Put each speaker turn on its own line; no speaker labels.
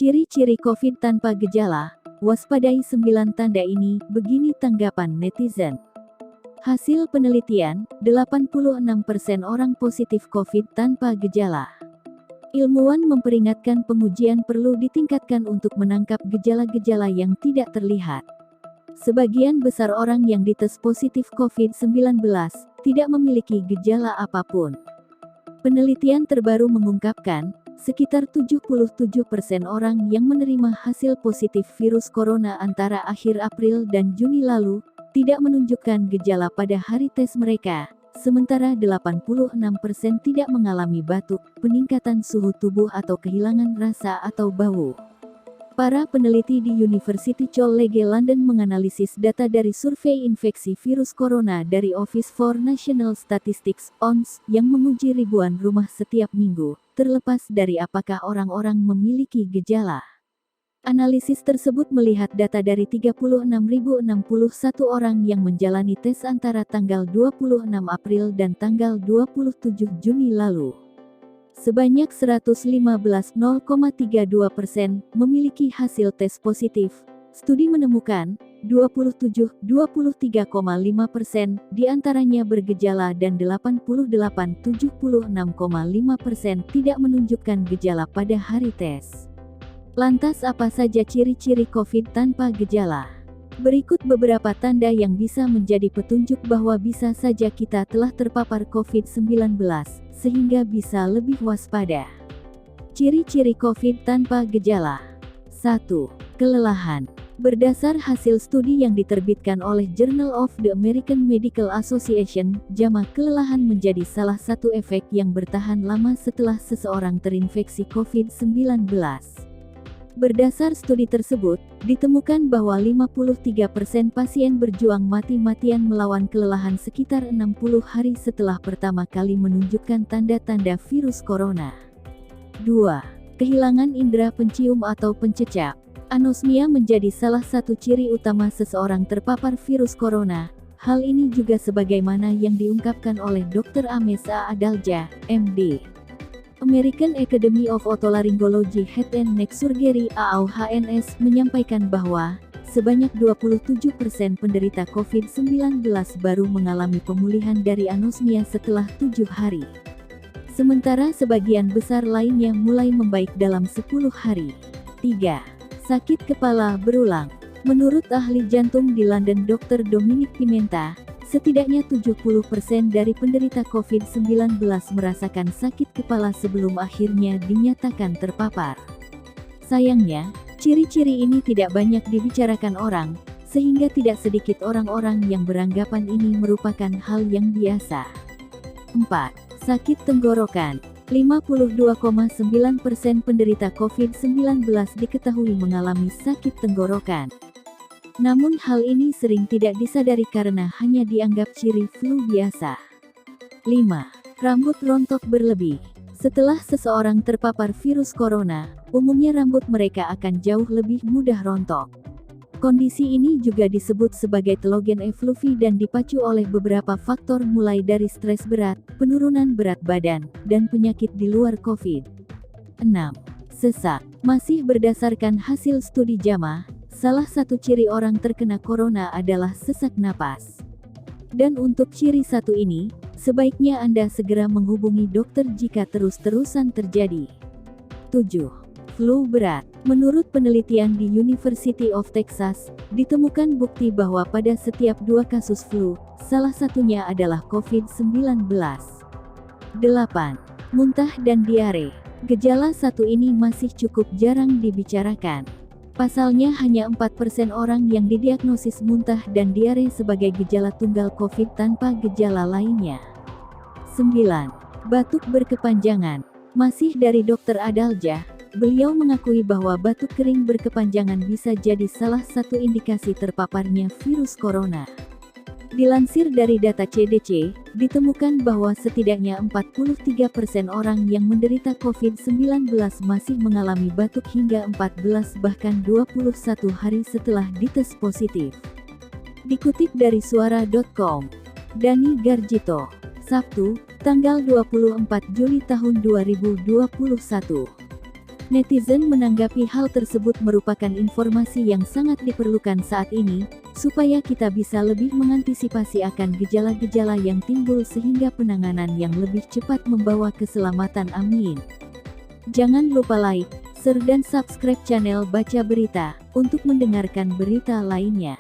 Ciri-ciri COVID tanpa gejala, waspadai 9 tanda ini, begini tanggapan netizen. Hasil penelitian, 86% orang positif COVID tanpa gejala. Ilmuwan memperingatkan pengujian perlu ditingkatkan untuk menangkap gejala-gejala yang tidak terlihat. Sebagian besar orang yang dites positif COVID-19 tidak memiliki gejala apapun. Penelitian terbaru mengungkapkan, sekitar 77% orang yang menerima hasil positif virus corona antara akhir April dan Juni lalu, tidak menunjukkan gejala pada hari tes mereka, sementara 86% tidak mengalami batuk, peningkatan suhu tubuh atau kehilangan rasa atau bau. Para peneliti di University College London menganalisis data dari survei infeksi virus corona dari Office for National Statistics (ONS) yang menguji ribuan rumah setiap minggu, terlepas dari apakah orang-orang memiliki gejala. Analisis tersebut melihat data dari 36.061 orang yang menjalani tes antara tanggal 26 April dan tanggal 27 Juni lalu. Sebanyak 115,32% memiliki hasil tes positif. Studi menemukan, 23,5% diantaranya bergejala dan 76,5% tidak menunjukkan gejala pada hari tes. Lantas apa saja ciri-ciri COVID tanpa gejala? Berikut beberapa tanda yang bisa menjadi petunjuk bahwa bisa saja kita telah terpapar COVID-19, sehingga bisa lebih waspada. Ciri-ciri COVID tanpa gejala. 1. Kelelahan. Berdasar hasil studi yang diterbitkan oleh Journal of the American Medical Association, JAMA, kelelahan menjadi salah satu efek yang bertahan lama setelah seseorang terinfeksi COVID-19. Berdasar studi tersebut, ditemukan bahwa 53% pasien berjuang mati-matian melawan kelelahan sekitar 60 hari setelah pertama kali menunjukkan tanda-tanda virus corona. 2. Kehilangan indera pencium atau pencecap. Anosmia menjadi salah satu ciri utama seseorang terpapar virus corona. Hal ini juga sebagaimana yang diungkapkan oleh Dr. Ames A. Adalja, MD. American Academy of Otolaryngology Head and Neck Surgery (AOHNS) menyampaikan bahwa sebanyak 27% penderita COVID-19 baru mengalami pemulihan dari anosmia setelah 7 hari. Sementara sebagian besar lainnya mulai membaik dalam 10 hari. 3. Sakit kepala berulang. Menurut ahli jantung di London Dr. Dominic Pimenta, setidaknya 70% dari penderita COVID-19 merasakan sakit kepala sebelum akhirnya dinyatakan terpapar. Sayangnya, ciri-ciri ini tidak banyak dibicarakan orang, sehingga tidak sedikit orang-orang yang beranggapan ini merupakan hal yang biasa. 4. Sakit tenggorokan. 52,9% penderita COVID-19 diketahui mengalami sakit tenggorokan. Namun hal ini sering tidak disadari karena hanya dianggap ciri flu biasa. 5. Rambut rontok berlebih. Setelah seseorang terpapar virus corona, umumnya rambut mereka akan jauh lebih mudah rontok. Kondisi ini juga disebut sebagai telogen effluvi dan dipacu oleh beberapa faktor mulai dari stres berat, penurunan berat badan, dan penyakit di luar COVID. 6. Sesak. Masih berdasarkan hasil studi JAMA, salah satu ciri orang terkena corona adalah sesak napas. Dan untuk ciri satu ini, sebaiknya Anda segera menghubungi dokter jika terus-terusan terjadi. 7. Flu berat. Menurut penelitian di University of Texas, ditemukan bukti bahwa pada setiap 2 kasus flu, salah satunya adalah COVID-19. 8. Muntah dan diare. Gejala satu ini masih cukup jarang dibicarakan. Pasalnya hanya 4% orang yang didiagnosis muntah dan diare sebagai gejala tunggal COVID tanpa gejala lainnya. 9. Batuk berkepanjangan. Masih dari Dr. Adalja, beliau mengakui bahwa batuk kering berkepanjangan bisa jadi salah satu indikasi terpaparnya virus corona. Dilansir dari data CDC, ditemukan bahwa setidaknya 43% orang yang menderita COVID-19 masih mengalami batuk hingga 14 bahkan 21 hari setelah dites positif. Dikutip dari suara.com, Dani Garjito, Sabtu, tanggal 24 Juli tahun 2021. Netizen menanggapi hal tersebut merupakan informasi yang sangat diperlukan saat ini, supaya kita bisa lebih mengantisipasi akan gejala-gejala yang timbul sehingga penanganan yang lebih cepat membawa keselamatan. Amin. Jangan lupa like, share dan subscribe channel Baca Berita, untuk mendengarkan berita lainnya.